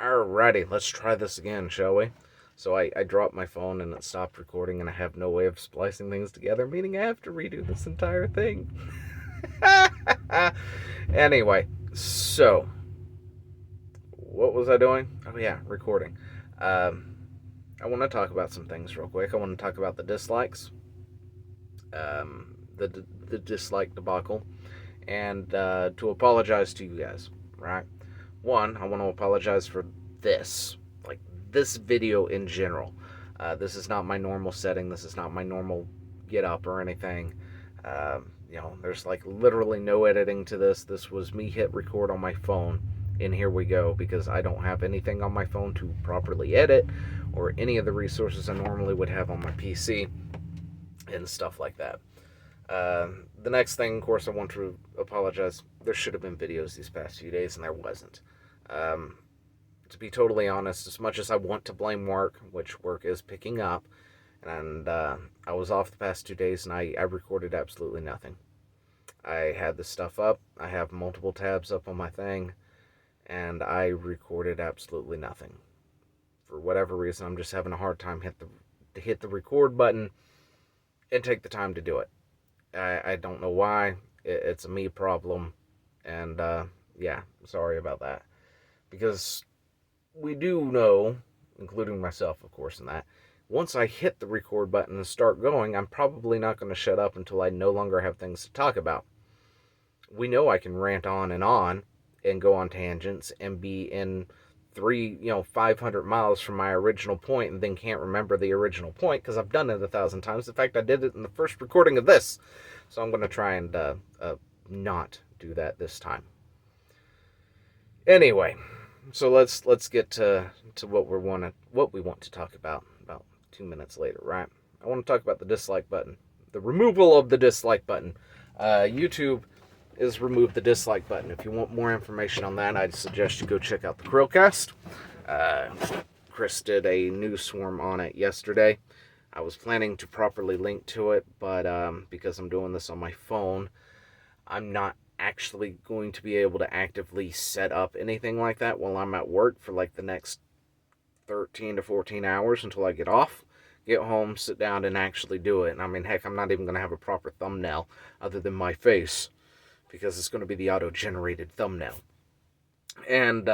Alrighty, let's try this again, shall we? So I dropped my phone and it stopped recording, and I have no way of splicing things together, meaning I have to redo this entire thing. Anyway, so what was I doing? Oh yeah, recording. Um, I want to talk about some things real quick. I want to talk about the dislikes, the dislike debacle, and to apologize to you guys. Right? One, I want to apologize for this, like this video in general. This is not my normal setting. This is not my normal get up or anything. There's like literally no editing to this. This was me hit record on my phone, and here we go, because I don't have anything on my phone to properly edit or any of the resources I normally would have on my PC and stuff like that. The next thing, of course, I want to apologize. There should have been videos these past few days, and there wasn't. Um, to be totally honest, as much as I want to blame work, which work is picking up, and I was off the past 2 days, and I recorded absolutely nothing. I had the stuff up. I have multiple tabs up on my thing, and I recorded absolutely nothing. For whatever reason, I'm just having a hard time hit the record button and take the time to do it. I don't know why. It's a me problem, and yeah, sorry about that. Because we do know, including myself, of course, in that, once I hit the record button and start going, I'm probably not going to shut up until I no longer have things to talk about. We know I can rant on and go on tangents and be in 500 miles from my original point and then can't remember the original point because I've done it 1,000 times. In fact, I did it in the first recording of this. So I'm going to try and not do that this time. Anyway, so let's get to what we want to talk about 2 minutes later, right? I want to talk about the dislike button, the removal of the dislike button. YouTube is remove the dislike button. If you want more information on that, I'd suggest you go check out the Krillcast. Chris did a news swarm on it yesterday. I was planning to properly link to it, but because I'm doing this on my phone, I'm not actually going to be able to actively set up anything like that while I'm at work for like the next 13 to 14 hours until I get off, get home, sit down, and actually do it. And I mean, heck, I'm not even going to have a proper thumbnail other than my face, because it's going to be the auto-generated thumbnail. And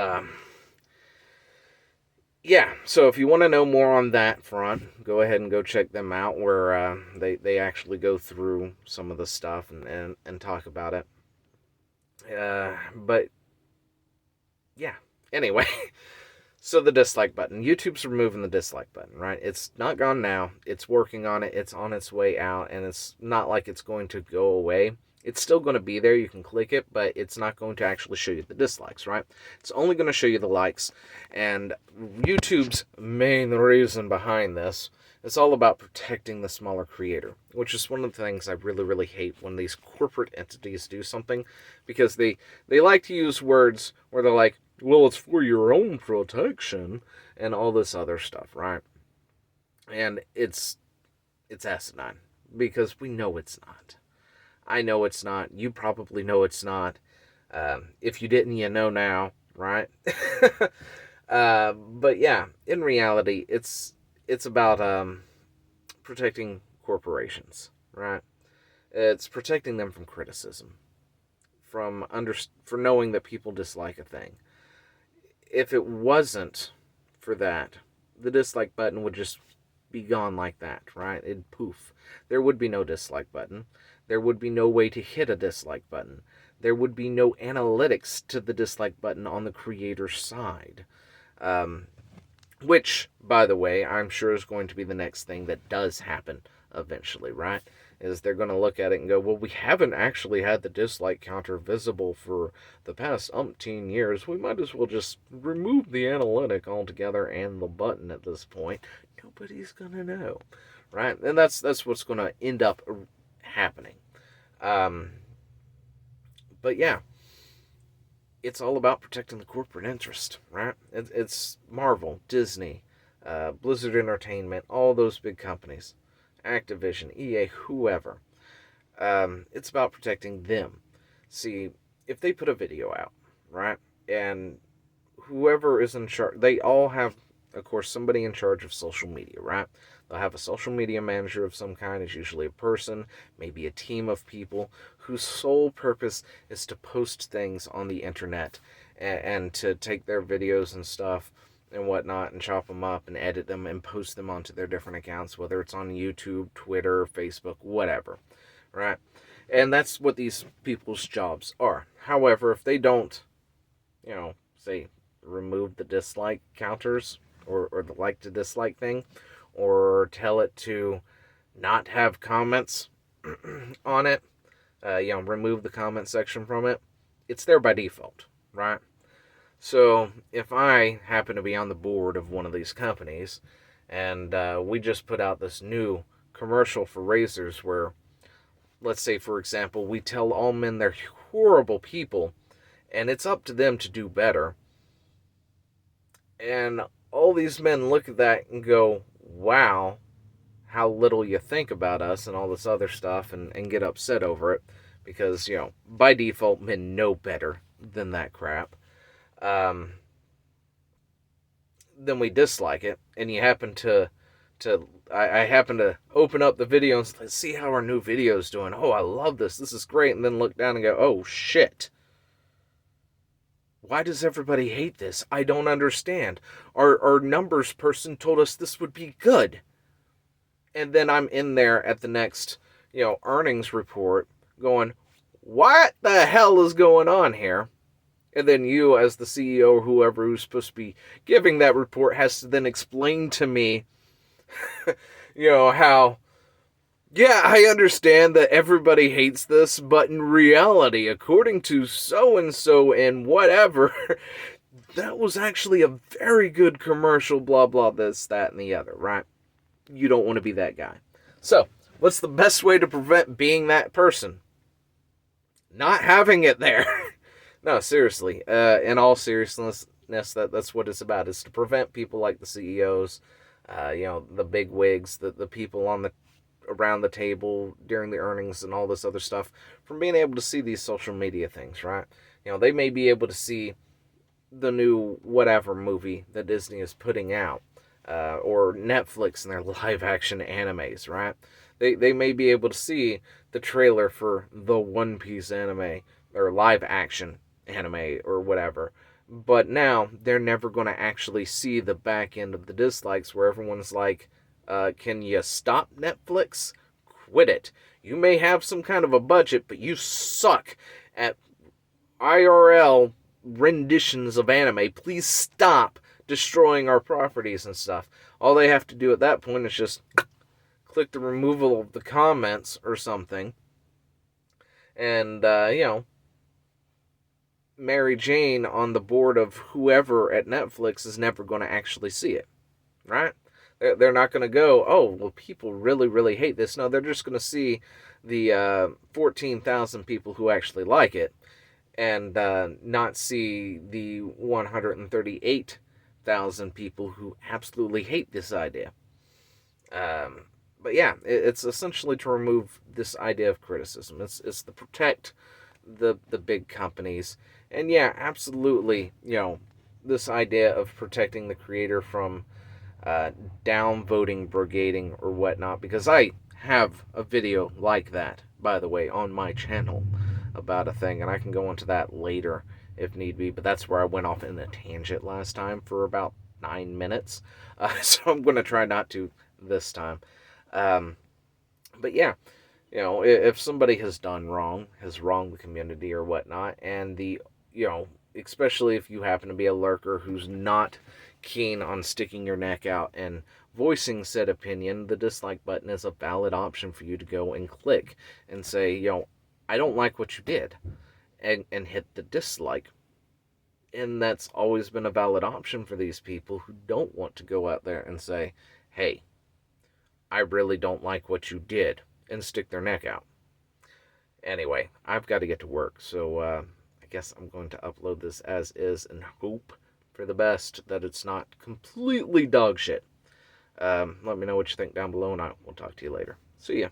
yeah, so if you want to know more on that front, go ahead and go check them out, where they actually go through some of the stuff and talk about it. But yeah, anyway. So the dislike button. YouTube's removing the dislike button, right? It's not gone now. It's working on it. It's on its way out, and it's not like it's going to go away. It's still going to be there. You can click it, but it's not going to actually show you the dislikes, right? It's only going to show you the likes. And YouTube's main reason behind this is all about protecting the smaller creator, which is one of the things I really, really hate when these corporate entities do something, because they like to use words where they're like, well, it's for your own protection and all this other stuff, right? And it's asinine, because we know it's not. I know it's not. You probably know it's not. If you didn't, you know now, right? But yeah, in reality, it's about protecting corporations, right? It's protecting them from criticism, for knowing that people dislike a thing. If it wasn't for that, the dislike button would just be gone like that, right? It'd poof. There would be no dislike button. There would be no way to hit a dislike button. There would be no analytics to the dislike button on the creator's side. Which, by the way, I'm sure is going to be the next thing that does happen eventually, right? Is they're going to look at it and go, well, we haven't actually had the dislike counter visible for the past umpteen years. We might as well just remove the analytic altogether and the button at this point. Nobody's going to know, right? And that's what's going to end up happening. But yeah, it's all about protecting the corporate interest, right? It's Marvel, Disney, Blizzard Entertainment, all those big companies, Activision, EA, whoever. It's about protecting them. See, if they put a video out, right, and whoever is in charge, they all have, of course, somebody in charge of social media, right? They'll have a social media manager of some kind. It's usually a person, maybe a team of people whose sole purpose is to post things on the internet and to take their videos and stuff and whatnot and chop them up and edit them and post them onto their different accounts, whether it's on YouTube, Twitter, Facebook, whatever, right? And that's what these people's jobs are. However, if they don't, say, remove the dislike counters or the like to dislike thing, or tell it to not have comments on it, remove the comment section from it, it's there by default, right? So if I happen to be on the board of one of these companies and we just put out this new commercial for razors where, let's say, for example, we tell all men they're horrible people and it's up to them to do better, and all these men look at that and go, wow, how little you think about us and all this other stuff, and get upset over it because, by default, men know better than that crap. Then we dislike it, and you happen I happen to open up the video and say, see how our new video's doing. Oh, I love this. This is great. And then look down and go, oh, shit. Why does everybody hate this? I don't understand. Our numbers person told us this would be good. And then I'm in there at the next, earnings report going, what the hell is going on here? And then you, as the CEO or whoever who's supposed to be giving that report, has to then explain to me, how, yeah, I understand that everybody hates this, but in reality, according to so-and-so and whatever, that was actually a very good commercial, blah, blah, this, that, and the other, right? You don't want to be that guy. So, what's the best way to prevent being that person? Not having it there. No, seriously. In all seriousness, that's what it's about. Is to prevent people like the CEOs, the big wigs, the people around the table during the earnings and all this other stuff from being able to see these social media things, right? They may be able to see the new whatever movie that Disney is putting out, or Netflix and their live action animes, right? They may be able to see the trailer for the One Piece anime or live action anime or whatever. But now they're never going to actually see the back end of the dislikes where everyone's like, can you stop Netflix? Quit it. You may have some kind of a budget, but you suck at IRL renditions of anime. Please stop destroying our properties and stuff. All they have to do at that point is just click the removal of the comments or something. And, Mary Jane on the board of whoever at Netflix is never going to actually see it, right? They're not going to go, oh, well, people really, really hate this. No, they're just going to see the 14,000 people who actually like it and not see the 138,000 people who absolutely hate this idea. But yeah, it's essentially to remove this idea of criticism. It's to protect the big companies. And yeah, absolutely, this idea of protecting the creator from downvoting, brigading, or whatnot, because I have a video like that, by the way, on my channel about a thing, and I can go into that later if need be, but that's where I went off in a tangent last time for about 9 minutes, so I'm going to try not to this time. But yeah, if somebody has done wrong, has wronged the community or whatnot, and especially if you happen to be a lurker who's not keen on sticking your neck out and voicing said opinion, the dislike button is a valid option for you to go and click and say, I don't like what you did, and hit the dislike. And that's always been a valid option for these people who don't want to go out there and say, hey, I really don't like what you did, and stick their neck out. Anyway, I've got to get to work, so I guess I'm going to upload this as is and hope for the best that it's not completely dog shit. Let me know what you think down below, and I will talk to you later. See ya.